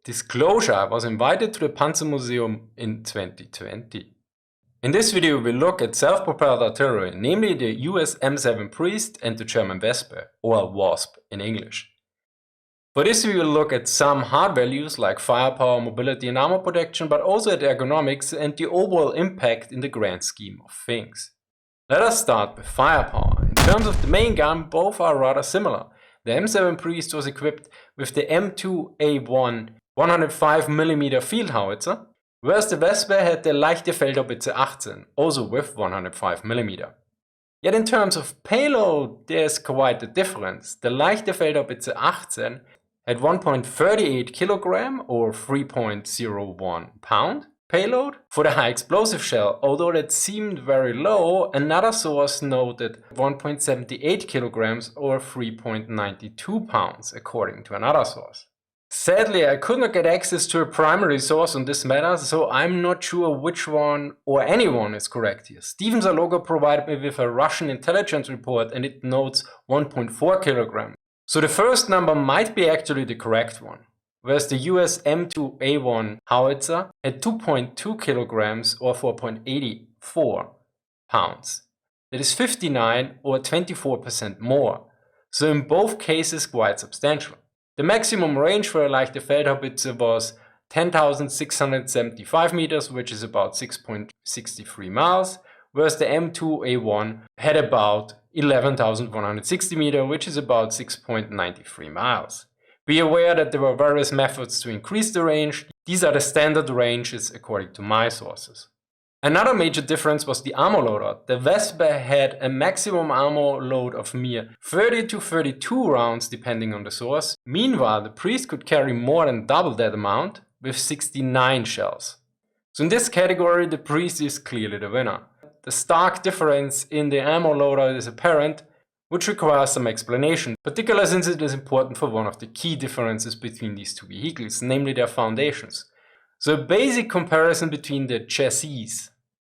Disclosure: I was invited to the Panzer Museum in 2020. In this video we'll look at self-propelled artillery, namely the US M7 Priest and the German Wespe, or wasp in English. For this we will look at some hard values like firepower, mobility and armor protection, but also at ergonomics and the overall impact in the grand scheme of things. Let us start with firepower. In terms of the main gun, both are rather similar. The M7 Priest was equipped with the M2A1 105mm field howitzer, whereas the Wespe had the leichte Feldhaubitze 18, also with 105mm. Yet in terms of payload, there's quite a difference. The leichte Feldhaubitze 18 had 1.38 kg or 3.01 pound payload for the high explosive shell, although that seemed very low. Another source noted 1.78 kilograms or 3.92 pounds, according to another source. Sadly, I could not get access to a primary source on this matter, so I'm not sure which one or anyone is correct here. Steven Zaloga provided me with a Russian intelligence report and it notes 1.4 kilograms. So the first number might be actually the correct one, whereas the US M2A1 howitzer had 2.2 kilograms or 4.84 pounds. That is 59 or 24% more, so in both cases quite substantial. The maximum range for a leichte Feldhaubitze was 10,675 meters, which is about 6.63 miles, whereas the M2A1 had about 11,160 meters, which is about 6.93 miles. Be aware that there were various methods to increase the range. These are the standard ranges according to my sources. Another major difference was the armor loadout. The Wespe had a maximum armor load of mere 30 to 32 rounds depending on the source. Meanwhile, the Priest could carry more than double that amount with 69 shells. So in this category, the Priest is clearly the winner. The stark difference in the ammo loadout is apparent, which requires some explanation, particularly since it is important for one of the key differences between these two vehicles, namely their foundations. So a basic comparison between the chassis.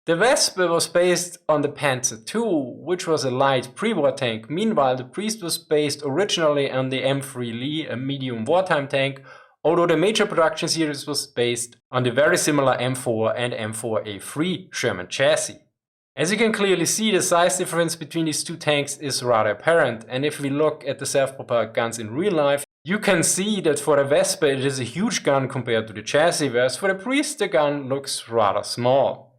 The Wespe was based on the Panzer II, which was a light pre-war tank. Meanwhile, the Priest was based originally on the M3 Lee, a medium wartime tank, although the major production series was based on the very similar M4 and M4A3 German chassis. As you can clearly see, the size difference between these two tanks is rather apparent, and if we look at the self-propelled guns in real life, you can see that for the Wespe it is a huge gun compared to the chassis, whereas for the Priest the gun looks rather small.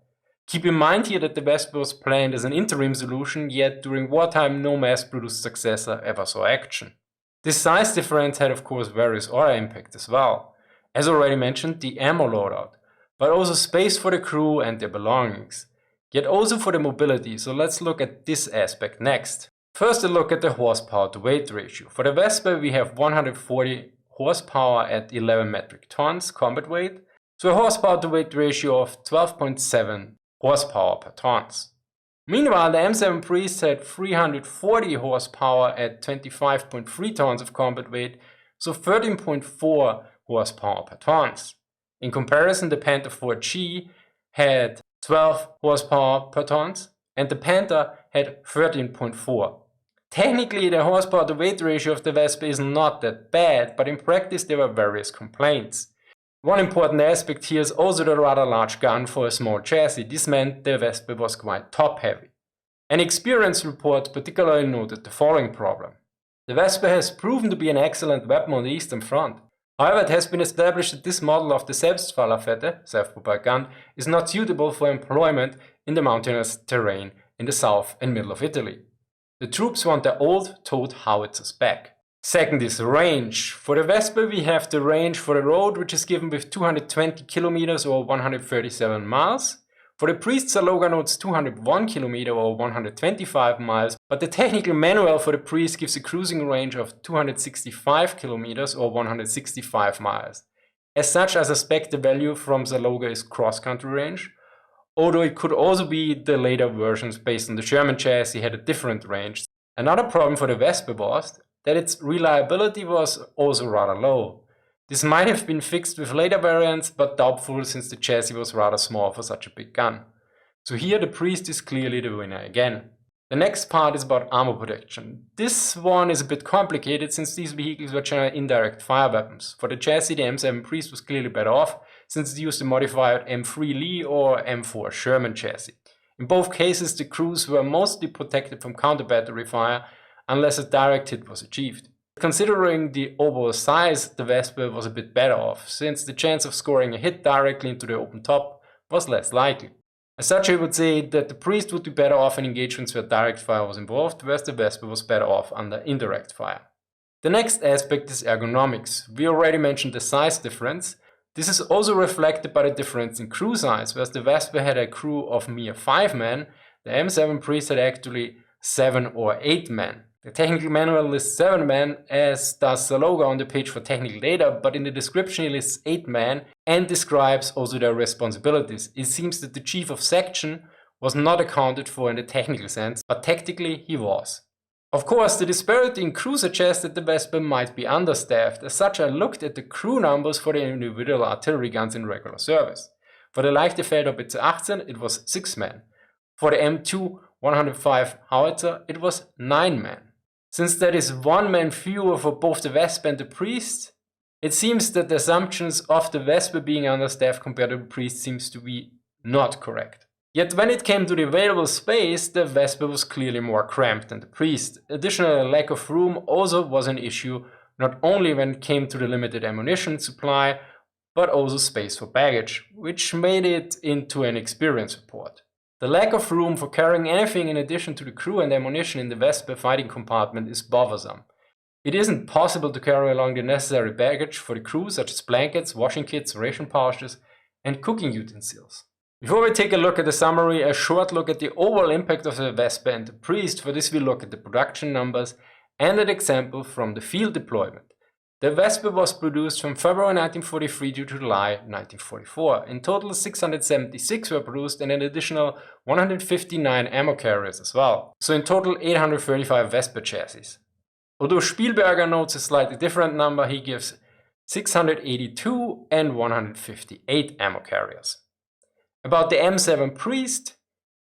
Keep in mind here that the Wespe was planned as an interim solution, yet during wartime no mass-produced successor ever saw action. This size difference had of course various other impacts as well. As already mentioned, the ammo loadout, but also space for the crew and their belongings. Yet also for the mobility, so let's look at this aspect next. First a look at the horsepower to weight ratio. For the Wespe we have 140 horsepower at 11 metric tons combat weight, so a horsepower to weight ratio of 12.7 horsepower per tons. Meanwhile the M7 Priest had 340 horsepower at 25.3 tons of combat weight, so 13.4 horsepower per tons. In comparison, the Panther 4G had 12 horsepower per tons and the Panther had 13.4. Technically the horsepower to weight ratio of the Wespe is not that bad, but in practice there were various complaints. One important aspect here is also the rather large gun for a small chassis. This meant the Wespe was quite top heavy. An experience report particularly noted the following problem. The Wespe has proven to be an excellent weapon on the Eastern Front. However, it has been established that this model of the Selbstfahrlafetten, self-propelled gun, is not suitable for employment in the mountainous terrain in the south and middle of Italy. The troops want their old towed howitzers back. Second is range. For the Wespe we have the range for the road, which is given with 220 kilometers or 137 miles. For the Priest, Zaloga notes 201 km or 125 miles, but the technical manual for the Priest gives a cruising range of 265 km or 165 miles. As such, I suspect the value from Zaloga is cross-country range, although it could also be the later versions based on the German chassis had a different range. Another problem for the Wespe was that its reliability was also rather low. This might have been fixed with later variants, but doubtful since the chassis was rather small for such a big gun. So here the Priest is clearly the winner again. The next part is about armor protection. This one is a bit complicated since these vehicles were generally indirect fire weapons. For the chassis, the M7 Priest was clearly better off since it used a modified M3 Lee or M4 Sherman chassis. In both cases, the crews were mostly protected from counter-battery fire unless a direct hit was achieved. Considering the overall size, the Wespe was a bit better off, since the chance of scoring a hit directly into the open top was less likely. As such, I would say that the Priest would be better off in engagements where direct fire was involved, whereas the Wespe was better off under indirect fire. The next aspect is ergonomics. We already mentioned the size difference. This is also reflected by the difference in crew size, whereas the Wespe had a crew of mere 5 men, the M7 Priest had actually 7 or 8 men. The technical manual lists 7 men, as does the logo on the page for technical data, but in the description it lists 8 men and describes also their responsibilities. It seems that the chief of section was not accounted for in the technical sense, but tactically he was. Of course, the disparity in crew suggests that the Wespe might be understaffed. As such, I looked at the crew numbers for the individual artillery guns in regular service. For the leichte Feldhaubitze 18 it was 6 men. For the M2 105 howitzer it was 9 men. Since that is 1 man fewer for both the Wespe and the Priest, it seems that the assumptions of the Wespe being understaffed compared to the Priest seems to be not correct. Yet when it came to the available space, the Wespe was clearly more cramped than the Priest. Additionally, a lack of room also was an issue, not only when it came to the limited ammunition supply, but also space for baggage, which made it into an experience report. The lack of room for carrying anything in addition to the crew and ammunition in the Wespe fighting compartment is bothersome. It isn't possible to carry along the necessary baggage for the crew, such as blankets, washing kits, ration pouches, and cooking utensils. Before we take a look at the summary, a short look at the overall impact of the Wespe and the Priest. For this we look at the production numbers and an example from the field deployment. The Wespe was produced from February 1943 to July 1944. In total 676 were produced and an additional 159 ammo carriers as well. So in total 835 Wespe chassis. Although Spielberger notes a slightly different number, he gives 682 and 158 ammo carriers. About the M7 Priest,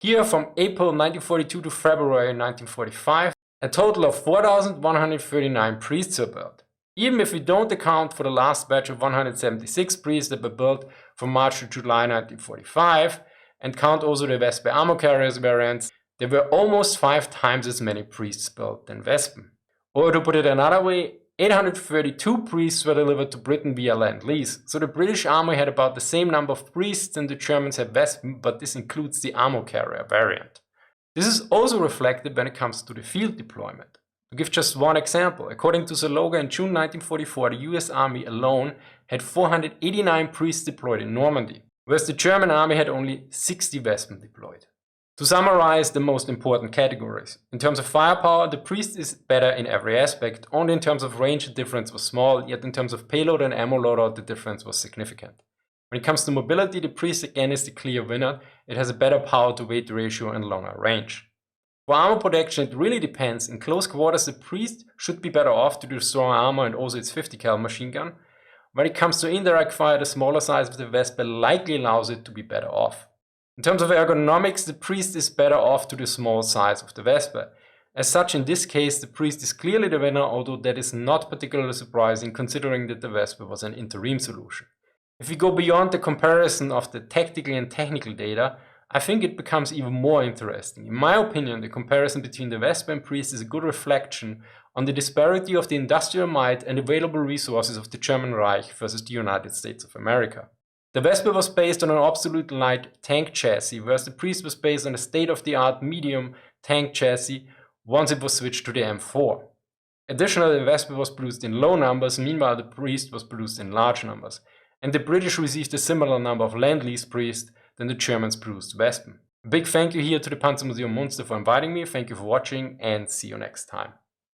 here from April 1942 to February 1945, a total of 4,139 Priests were built. Even if we don't account for the last batch of 176 Priests that were built from March to July 1945 and count also the Wespe ammo carriers variants, there were almost 5 times as many Priests built than Wespen. Or to put it another way, 832 Priests were delivered to Britain via Lend-Lease, so the British Army had about the same number of Priests and the Germans had Wespen, but this includes the ammo carrier variant. This is also reflected when it comes to the field deployment. To give just one example, according to Zaloga in June 1944, the US Army alone had 489 Priests deployed in Normandy, whereas the German Army had only 60 Wespen deployed. To summarize the most important categories, in terms of firepower, the Priest is better in every aspect. Only in terms of range the difference was small, yet in terms of payload and ammo loadout the difference was significant. When it comes to mobility, the Priest again is the clear winner. It has a better power to weight ratio and longer range. For armor protection it really depends. In close quarters the Priest should be better off due to strong armor and also its 50 cal machine gun. When it comes to indirect fire, the smaller size of the Wespe likely allows it to be better off. In terms of ergonomics, the Priest is better off to the small size of the Wespe. As such, in this case the Priest is clearly the winner, although that is not particularly surprising considering that the Wespe was an interim solution. If we go beyond the comparison of the tactical and technical data, I think it becomes even more interesting. In my opinion, the comparison between the Wespe and Priest is a good reflection on the disparity of the industrial might and available resources of the German Reich versus the United States of America. The Wespe was based on an absolute light tank chassis, whereas the Priest was based on a state-of-the-art medium tank chassis once it was switched to the M4. Additionally, the Wespe was produced in low numbers, meanwhile the Priest was produced in large numbers, and the British received a similar number of Lend-Lease Priests than the Germans produced Wespen. A big thank you here to the Panzer Museum Munster for inviting me, thank you for watching and see you next time.